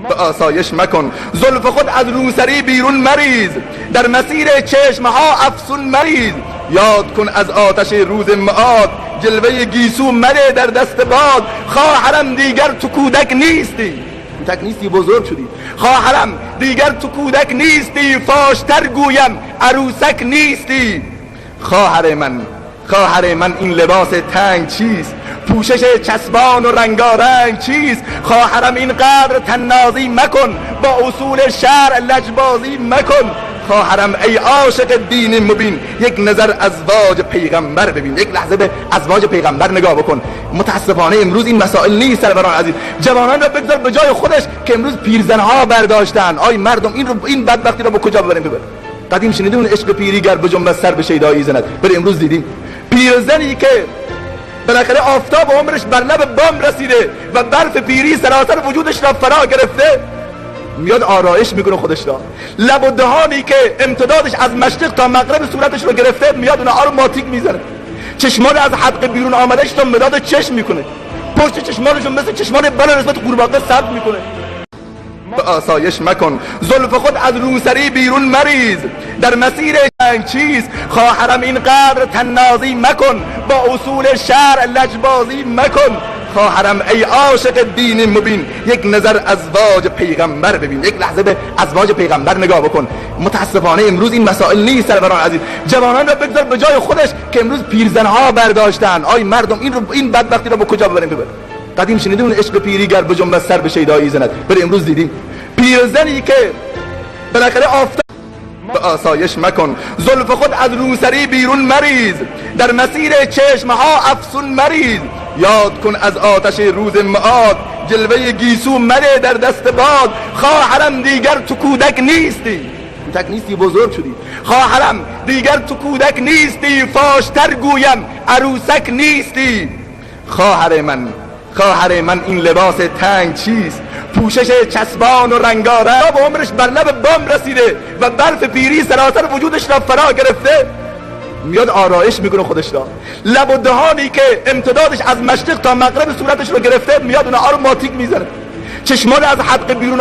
به آسایش مکن، زلف خود از روسری بیرون مریز، در مسیر چشمها افسون مریز. یاد کن از آتش روز معاد، جلوه گیسو مده در دست باد. خواهرم دیگر تو کودک نیستی، کودک نیستی بزرگ شدی. خواهرم دیگر تو کودک نیستی، فاشتر گویم عروسک نیستی. خواهر من این لباس تنگ چیست؟ پوشش چسبان و رنگارنگ چیست؟ خواهرم این قدر تنازی مکن، با اصول شرع لجبازی مکن. خواهرم ای عاشق دین مبین، یک نظر ازواج پیغمبر ببین، یک لحظه به ازواج پیغمبر نگاه بکن. متاسفانه امروز این مسائل نیست سروران عزیز. جوانان را بگذار به جای خودش که امروز پیرزنها برداشتن. آی مردم این بدبختی را به کجا ببریم؟ ببر. قدیم شنیدیم اون عشق پیری گر بجنبد سر به شیدایی زند، ولی امروز دیدیم پیرزنی که بالاخره آفتاب عمرش بر لب بام رسیده و برف پیری سراسر وجودش را فرا گرفته، میاد آرایش میکنه خودش را. لب و دهانی که امتدادش از مشرق تا مغرب صورتش رو گرفته، میاد اونها رو ماتیک میزنه. چشمان از حلق بیرون آمدهش تا مداد چشم میکنه، پشت چشمانشون مثل چشمان بلا نسبت قورباغه سرد میکنه. به آسایش مکن، زلف خود از روسری بیرون مریز، در مسیر جنگ چیست؟ خواهرم این قدر تنازی مکن، با اصول شرع لجبازی مکن. خواهرم ای عاشق دین مبین، یک نظر ازواج پیغمبر ببین، یک لحظه به ازواج پیغمبر نگاه بکن. متاسفانه امروز این مسائل نیست سروران عزیز. جوانان را بگذار به جای خودش که امروز پیرزنها برداشتن. آی مردم این بدبختی را به کجا ببریم؟ ببر. قدیم شنیدیم اون عشق پیری گر بجنبد سر به شیدایی زند، ولی امروز دیدیم پیرزنی که بالاخره آفتاب. به آسایش مکن، زلف خود از روسری بیرون مریز، در مسیر چشمها افسون مریز. یاد کن از آتش روز معاد، جلوه گیسو مده در دست باد. خواهرم دیگر تو کودک نیستی، کودک نیستی بزرگ شدی. خواهرم دیگر تو کودک نیستی، فاشتر گویم عروسک نیستی. خواهر من این لباس تنگ چیست؟ پوشش چسبان و رنگارنگ و عمرش بر لب بام رسیده و برف پیری سراسر وجودش را فرا گرفته، میاد آرایش میکنه خودش را. لب و دهانی که امتدادش از مشرق تا مغرب صورتش رو گرفته، میاد اونها رو ماتیک میزنه. چشمان از حلق بیرون